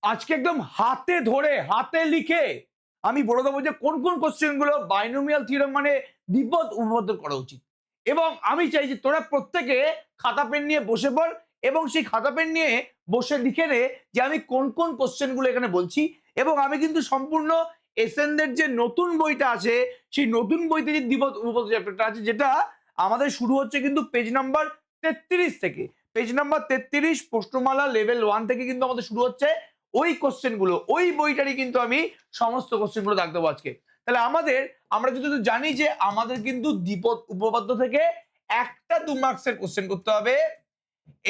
আজকে একদম হাতে ধরে হাতে লিখে আমি বলে দেবো যে কোন কোন কোশ্চেন গুলো বাইনোমিয়াল থিওরেম মানে দ্বিপদ উপপাদ্য করা উচিত। এবং আমি চাই যে তোরা প্রত্যেকে খাতা পেন নিয়ে বসে পড় এবং সেই খাতা পেন নিয়ে বসে লিখে নে যে আমি কোন কোন কোশ্চেন গুলো এখানে বলছি। এবং আমি কিন্তু সম্পূর্ণ এসএনদের যে নতুন বইটা আছে সেই নতুন বইতে যে দ্বিপদ উপপাদ্য চ্যাপ্টারটা আছে যেটা আমাদের শুরু হচ্ছে কিন্তু পেজ নাম্বার 33 থেকে। পেজ নাম্বার 33 প্রশ্নমালা লেভেল 1 থেকে কিন্তু আমাদের শুরু হচ্ছে। ওই কোশ্চেন গুলো ওই বইটারই কিন্তু আমি সমস্ত কোশ্চেন গুলো দাগ দেবো আজকে। তাহলে আমরা যদি জানি যে আমাদের কিন্তু দ্বিপদ উপপাদ্য থেকে একটা 2 মার্কসের কোশ্চেন করতে হবে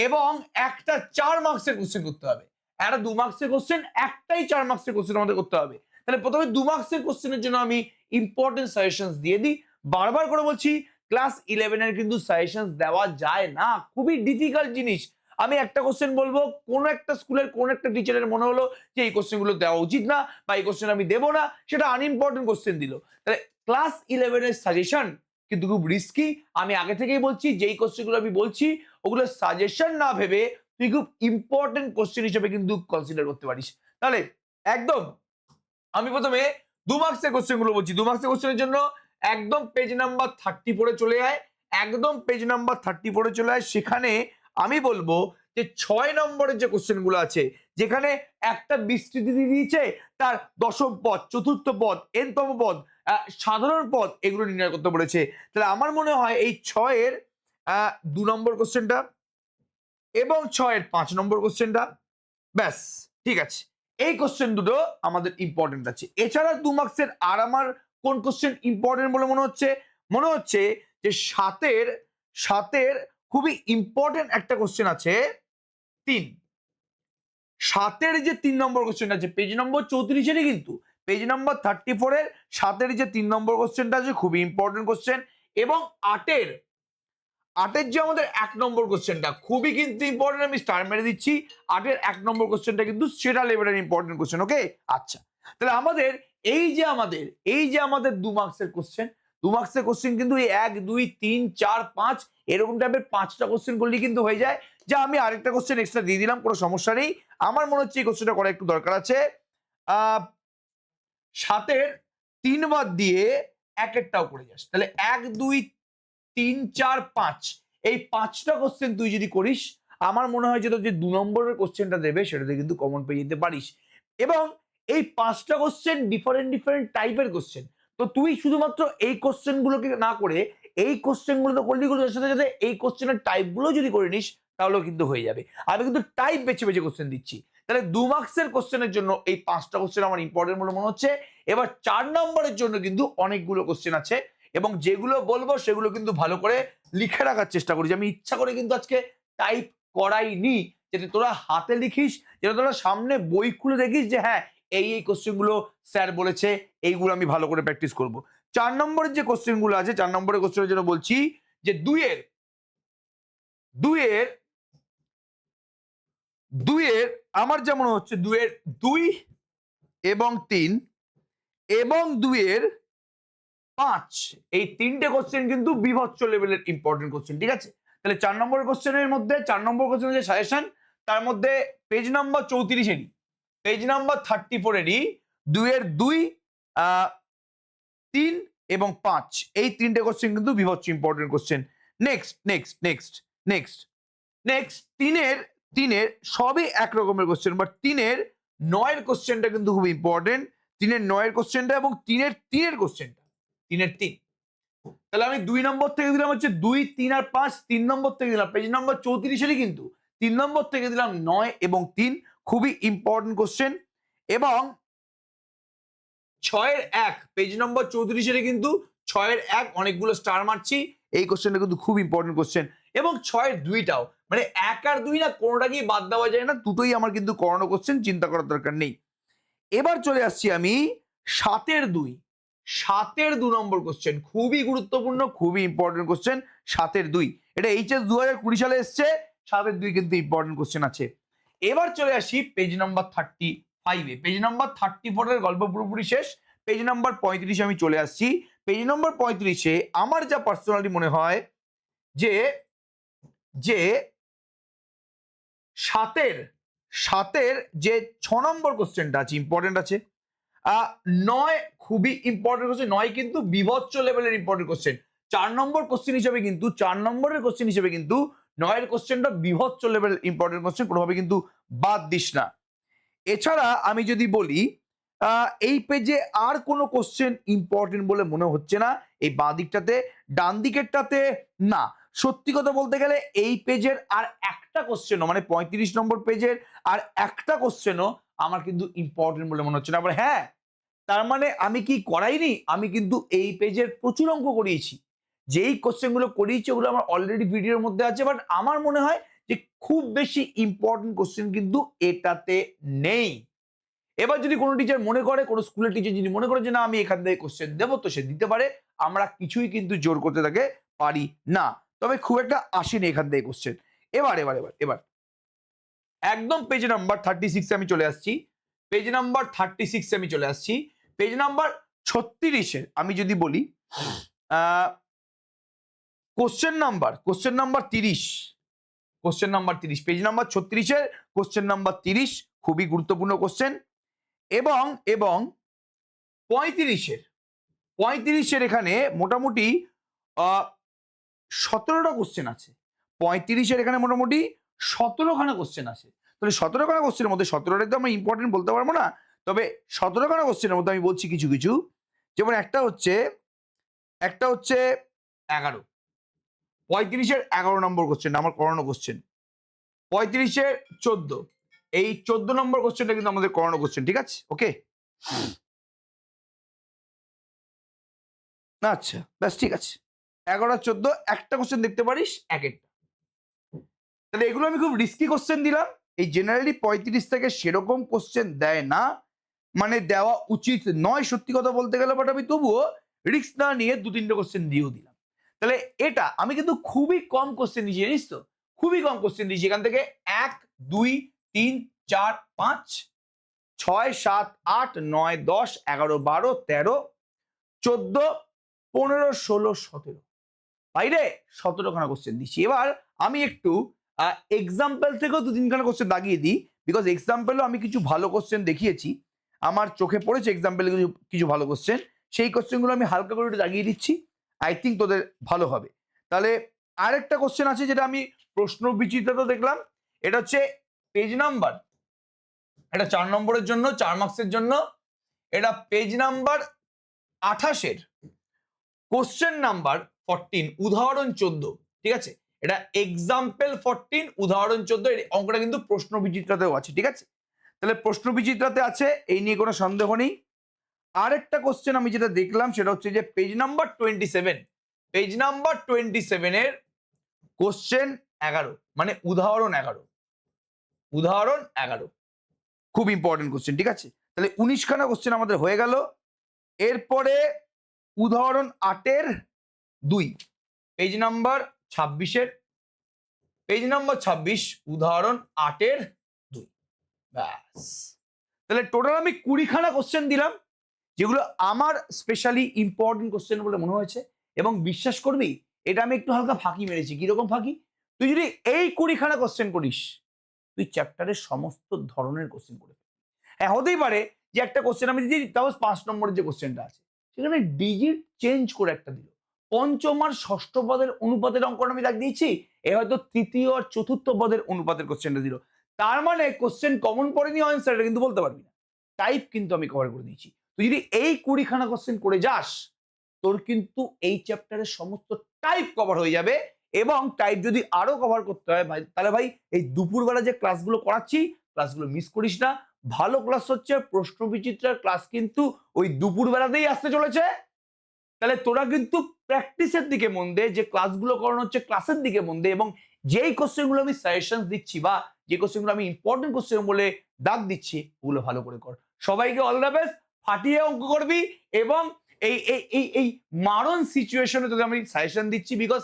এবং একটা 4 মার্কসের কোশ্চেন করতে হবে। একটা 2 মার্কসের কোশ্চেন একটাই 4 মার্কসের কোশ্চেন আমাদের করতে হবে। তাহলে প্রথমে 2 মার্কসের কোশ্চেনের জন্য আমি ইম্পর্টেন্ট সাজেশনস দিয়ে দিই। বারবার করে বলছি ক্লাস 11 এর কিন্তু সাজেশনস দেওয়া যায় না, খুবই ডিফিকাল্ট জিনিস। আমি একটা কোশ্চেন বলবো, কোন একটা স্কুলের কোন একটা টিচারের মনে হলো যে এই কোশ্চেনগুলো দেওয়া উচিত না বা এই কোশ্চেন আমি দেবো না, সেটা আনইম্পর্টেন্ট কোশ্চেন দিল। তাহলে ক্লাস 11 এর সাজেশন কিন্তু খুব রিস্কি। আমি আগে থেকেই বলছি যেই কোশ্চেনগুলো আমি বলছি ওগুলো সাজেশন না ভেবে তুই খুব ইম্পর্টেন্ট কোশ্চেন হিসেবে কিন্তু কনসিডার করতে পারিস। তাহলে একদম আমি প্রথমে 2 মার্কসের কোশ্চেন গুলো বলছি। 2 মার্কসের কোশ্চেনের জন্য একদম পেজ নাম্বার 34 এ চলে আয়। একদম পেজ নাম্বার 34 এ চলে আয়। সেখানে আমি বলবো যে 6 নম্বরের যে কোশ্চেন গুলো আছে, যেখানে একটা বিস্তৃতি দিয়ে দিয়েছে, তার দশম পদ, চতুর্থ পদ, এনতম পদ, সাধারণ পদ এগুলো নির্ণয় করতে বলেছে। তাহলে আমার মনে হয় এই 6 এর 2 নম্বর কোশ্চেনটা এবং 6 এর 5 নম্বর কোশ্চেনটা, ব্যাস ঠিক আছে। এই কোশ্চেন দুটো আমাদের ইম্পর্টেন্ট আছে। এছাড়া 2 মার্কসের আর আমার কোন কোশ্চেন ইম্পর্টেন্ট বলে মনে হচ্ছে যে সাতের খুবই ইম্পর্টেন্ট একটা কোশ্চেন আছে 3। সাতের যে 3 নম্বর কোশ্চেন আছে পেজ নম্বর 34 এরই কিন্তু পেজ নম্বর 34 এর সাতের যে 3 নম্বর কোশ্চেনটা আছে খুবই ইম্পর্টেন্ট কোশ্চেন। এবং 8 যে আমাদের 1 নম্বর কোশ্চেনটা খুবই কিন্তু ইম্পর্টেন্ট, আমি স্টার মেরে দিচ্ছি। 8 1 নম্বর কোশ্চেনটা কিন্তু সেরা লেভেলের ইম্পর্টেন্ট কোশ্চেন। ওকে, আচ্ছা। তাহলে এই যে আমাদের 2 মার্কসের কোশ্চেন, 2 মার্কসের কোশ্চেন কিন্তু এই 1 2 3 4 5 এরকম টাইপের 5টা কোশ্চেন করলেই কিন্তু হয়ে যায়। যা আমি আরেকটা কোশ্চেন এক্সট্রা দিয়ে দিলাম, কোনো সমস্যা নেই। আমার মনে হচ্ছে এই কোশ্চেনটা করা একটু দরকার আছে। আহ 7 3 বাদ দিয়ে 1 এরটাও করে যাস, তাহলে 1 2 3 4 5 এই 5টা কোশ্চেন তুই যদি করিস, আমার মনে হয় যে তোর যে 2 নম্বরের কোশ্চেনটা দেবে সেটাতে কিন্তু কমন পেয়ে যেতে পারিস। এবং এই 5টা কোশ্চেন ডিফারেন্ট টাইপের কোশ্চেন। তো তুই শুধুমাত্র এই কোশ্চেন গুলোকে না করে এই কোশ্চেন গুলো তো করলি, এর সাথে সাথে এই কোশ্চেনের টাইপ গুলো যদি করে নিস তাহলেও কিন্তু হয়ে যাবে। আমি কিন্তু টাইপ বেছে বেছে কোশ্চেন দিচ্ছি। তাহলে 2 মার্কসের কোশ্চেনের জন্য এই 5টা কোশ্চেন আমার ইম্পর্টেন্ট বলে মনে হচ্ছে। এবার 4 নম্বরের জন্য কিন্তু অনেকগুলো কোশ্চেন আছে এবং যেগুলো বলবো সেগুলো কিন্তু ভালো করে লিখে রাখার চেষ্টা করি। আমি ইচ্ছা করে কিন্তু আজকে টাইপ করাইনি, যাতে তোরা হাতে লিখিস, যাতে তোরা সামনে বই খুলে দেখিস যে হ্যাঁ এই কোশ্চেন গুলো স্যার বলেছে, এইগুলো আমি ভালো করে প্র্যাকটিস করব। 4 নম্বরের যে কোশ্চেন গুলো আছে, 4 নম্বরের কোশ্চেনের জন্য বলছি যে 2 এর আমার যেমন হচ্ছে 2 এর 2 এবং 3 এবং 2 এর 5 এই 3টে কোশ্চেন কিন্তু বিভৎস লেভেলের ইম্পর্টেন্ট কোশ্চেন, ঠিক আছে। তাহলে 4 নম্বর কোশ্চেনের মধ্যে 4 নম্বর কোশ্চেনের যে সাজেশন, তার মধ্যে পেজ নাম্বার 34 এরই, পেজ নাম্বার 34 এরই 2 এর 2 3 এবং 5 এই 3টে কোশ্চেন কিন্তু বিভৎস important question. Next next next next next 3 এর সবই এক রকমের কোশ্চেন, বাট 3 এর 9 এর কোশ্চেনটা কিন্তু খুব ইম্পর্টেন্ট। 3 এর 9 এর কোশ্চেনটা এবং 3 এর 3 এর কোশ্চেনটা, 3 এর 3। তাহলে আমি 2 নম্বর থেকে দিলাম হচ্ছে 2 3 আর 5, 3 নম্বর থেকে দিলাম পেজ নম্বর 34 এরই কিন্তু 3 নম্বর থেকে দিলাম 9 এবং 3, খুবই ইম্পর্টেন্ট কোশ্চেন। এবং 6 এর 1 পেজ নম্বর 34 এর কিন্তু 6 এর 1 অনেকগুলো স্টার মারছি, এই কোশ্চেনটা কিন্তু খুব ইম্পর্টেন্ট কোশ্চেন। এবং 6 এর 2টাও, মানে 1 আর 2 না কোনোটাকেই বাদ দেওয়া যায় না, দুটোই আমার কিন্তু করানো কোশ্চেন, চিন্তা করার দরকার নেই। এবার চলে আসছি আমি 7 এর 2 নম্বর কোশ্চেন, খুবই গুরুত্বপূর্ণ, খুবই ইম্পর্টেন্ট কোশ্চেন। 7 এর 2 এটা এইচএস 2020 সালে এসছে। 7 এর 2 কিন্তু ইম্পর্টেন্ট কোশ্চেন আছে। এবার চলে আসি পেজ নাম্বার 35 এ। পেজ নাম্বার 34 এর গল্প পুরোপুরি শেষ। পেজ নাম্বার 35 আমি চলে আসছি। পেজ নাম্বার 35 এ আমার যা পার্সোনালি মনে হয় যে যে 7 এর 7-এর যে 6 নম্বর কোশ্চেনটা আছে ইম্পর্টেন্ট আছে। 9 খুবই ইম্পর্টেন্ট কোশ্চেন, 9 কিন্তু বিভৎস লেভেলের ইম্পর্টেন্ট কোশ্চেন। 4 নম্বর কোশ্চেন হিসেবে কিন্তু 4 নম্বরের কোশ্চেন হিসেবে কিন্তু 9-এর কোশ্চেনটা বিভৎস লেভেলের ইম্পর্টেন্ট কোশ্চেন, কোনোভাবে কিন্তু বাদ দিস না। এছাড়া আমি যদি বলি এই পেজে আর কোনো কোশ্চেন ইম্পর্টেন্ট বলে মনে হচ্ছে না এই বাঁ দিকটাতে। ডান দিকেরটাতে না, সত্যি কথা বলতে গেলে এই পেজের আর একটা কোশ্চেনও, মানে 35 নম্বর পেজের আর একটা কোশ্চেনও আমার কিন্তু ইম্পর্টেন্ট বলে মনে হচ্ছে না। আবার হ্যাঁ, তার মানে আমি কি করাইনি, আমি কিন্তু এই পেজের প্রচুর অঙ্ক করিয়েছি। যেই কোশ্চেনগুলো করিয়েছি ওগুলো আমার অলরেডি ভিডিওর মধ্যে আছে, বাট আমার মনে হয় যে খুব বেশি ইম্পর্টেন্ট কোশ্চেন কিন্তু এটাতে নেই। এবার যদি কোনো টিচার মনে করে, কোনো স্কুলের টিচার যদি মনে করে যে না আমি এখান থেকে কোশ্চেন দেবো, তো সে দিতে পারে, আমরা কিছুই কিন্তু জোর করতে তাকে পারি না। তবে খুব একটা আসেনি এখান থেকে কোশ্চেন। এবার এবার এবার এবার একদম পেজ নাম্বার 36 আমি চলে আসছি। পেজ নাম্বার 36 আমি চলে আসছি। পেজ নাম্বার 36-এর আমি যদি বলি question number 30, question number 30, page number 36-এর কোশ্চেন নাম্বার 30 খুবই গুরুত্বপূর্ণ কোশ্চেন। এবং 35-এর এখানে মোটামুটি 17টা কোশ্চেন আছে। 35-এর এখানে মোটামুটি 17খানা কোশ্চেন আছে। তাহলে 17খানা কোশ্চেনের মধ্যে 17টাই তো আমরা ইম্পর্টেন্ট বলতে পারবো না, তবে 17খানা কোশ্চেনের মধ্যে আমি বলছি কিছু কিছু। যেমন একটা হচ্ছে 11, 35-এর 11 নম্বর কোশ্চেন আমার করানো কোশ্চেন। 35-এর 14, এই 14 নম্বর কোশ্চেনটা কিন্তু আমাদের করানো কোশ্চেন, ঠিক আছে? ওকে, আচ্ছা ব্যাস ঠিক আছে। 11 আর 14 একটা কোশ্চেন দেখতে পারিস এক একটা। তাহলে এগুলো আমি খুব রিস্কি কোশ্চেন দিলাম। এই জেনারেলি 35 থেকে সেরকম কোশ্চেন দেয় না, মানে দেওয়া উচিত নয় সত্যি কথা বলতে গেলে, বাট আমি তবুও রিস্ক না নিয়ে 2-3টে কোশ্চেন দিয়েও দিলাম। তাহলে এটা আমি কিন্তু খুবই কম কোশ্চেন দিয়েছি, জানিস তো, খুবই কম কোশ্চেন দিয়েছি। এখান থেকে 1, 2, 3, 4, 5, 6, 7, 8, 9, 10, 11, 12, 13, 14, 15, 16, 17, বাইরে 17খানা কোশ্চেন দিচ্ছি। এবার আমি একটু এক্সাম্পল থেকেও 2-3খানা কোশ্চেন দাগিয়ে দিই, বিকজ এক্সাম্পলও আমি কিছু ভালো কোশ্চেন দেখিয়েছি, আমার চোখে পড়েছে এক্সাম্পলে কিছু ভালো কোশ্চেন, সেই কোশ্চেনগুলো আমি হালকা করে একটু দাগিয়ে দিচ্ছি। আই থিঙ্ক তোদের ভালো হবে। তাহলে আরেকটা কোশ্চেন আছে যেটা আমি প্রশ্ন বিচিত্রতা দেখলাম, এটা হচ্ছে পেজ নাম্বার, এটা 4 নম্বরের জন্য, 4 মার্কসের জন্য। এটা পেজ নাম্বার 28-এর কোশ্চেন নাম্বার 14, উদাহরণ 14, ঠিক আছে? এটা এক্সাম্পল 14, উদাহরণ 14, এর অঙ্কটা কিন্তু প্রশ্ন বিচিত্রাতেও আছে, ঠিক আছে? তাহলে প্রশ্ন বিচিত্রাতে আছে, এই নিয়ে কোনো সন্দেহ নেই। আরেকটা কোশ্চেন আমি যেটা দেখলাম সেটা হচ্ছে যে পেজ নাম্বার 27, পেজ নাম্বার 27-এর কোশ্চেন 11, মানে উদাহরণ 11, উদাহরণ 11 খুব ইম্পর্টেন্ট কোশ্চেন, ঠিক আছে? তাহলে 19খানা কোশ্চেন আমাদের হয়ে গেল। এরপরে উদাহরণ 8-এর 2, পেজ নাম্বার 26-এর, পেজ নাম্বার 26, উদাহরণ 8-এর 2, ব্যাস। তাহলে টোটাল আমি 20খানা কোশ্চেন দিলাম, যেগুলো আমার স্পেশালি ইম্পর্টেন্ট কোশ্চেন বলে মনে হয়েছে। এবং বিশ্বাস করবি এটা আমি একটু হালকা ফাঁকি মেরেছি। কিরকম ফাঁকি? তুই যদি এই 20খানা কোশ্চেন করিস, তুই চ্যাপ্টারের সমস্ত ধরনের কোশ্চেন করে ফেলবি। হ্যাঁ, হতেই পারে যে একটা কোশ্চেন আমি দিই, তাও 5 নম্বরের যে কোশ্চেনটা আছে সেখানে ডিজিট চেঞ্জ করে একটা দিল, পঞ্চম আর ষষ্ঠ পদের অনুপাতের অঙ্কটা আমি দাগ দিয়েছি, এ হয়তো তৃতীয় আর চতুর্থ পদের অনুপাতের কোশ্চেনটা দিল। তার মানে কোশ্চেন কমন পড়েনি, আনসারটা কিন্তু বলতে পারবি না। টাইপ কিন্তু আমি কভার করে দিয়েছি। তুই যদি এই 20খানা কোশ্চেন করে যাস, তোর কিন্তু এই চ্যাপ্টারের সমস্ত টাইপ কভার হয়ে যাবে। এবং টাইপ যদি আরো কভার করতে হয় ভাই, তাহলে ভাই এই দুপুরবেলা যে ক্লাসগুলো করাচ্ছি, ক্লাসগুলো মিস করিস না। ভালো ক্লাস হচ্ছে, প্রশ্ন বিচিত্রার ক্লাস কিন্তু ওই দুপুরবেলাতেই আসতে চলেছে। তাহলে তোরা কিন্তু প্র্যাকটিসের দিকে মন দে, যে ক্লাসগুলো করানো হচ্ছে ক্লাসের দিকে মন দে, এবং যেই কোশ্চেনগুলো আমি সাজেশন দিচ্ছি বা যে কোশ্চেনগুলো আমি ইম্পর্টেন্ট কোশ্চেন বলে দাগ দিচ্ছি, ওগুলো ভালো করে কর। সবাইকে অল দ্য বেস্ট, ফাটিয়ে অঙ্ক করবি। এবং এই এই এই এই মারণ সিচুয়েশনে তোদের আমি সাজেশন দিচ্ছি, বিকজ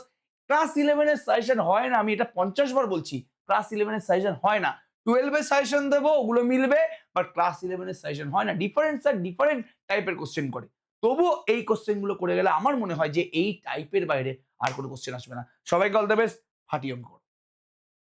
ক্লাস 11-এর সাজেশন হয় না, আমি এটা 50 বার বলছি, ক্লাস 11-এর সাজেশন হয় না। 12-এর সাজেশন দেবো, ওগুলো মিলবে, বাট ক্লাস 11-এর সাজেশন হয় না। ডিফারেন্ট স্যার ডিফারেন্ট টাইপের কোশ্চেন করে, তবুও এই কোশ্চেনগুলো করে গেলে আমার মনে হয় যে এই টাইপের বাইরে আর কোনো কোশ্চেন আসবে না। সবাইকে অল দ্য বেস্ট, ফাটিয়ে অঙ্ক।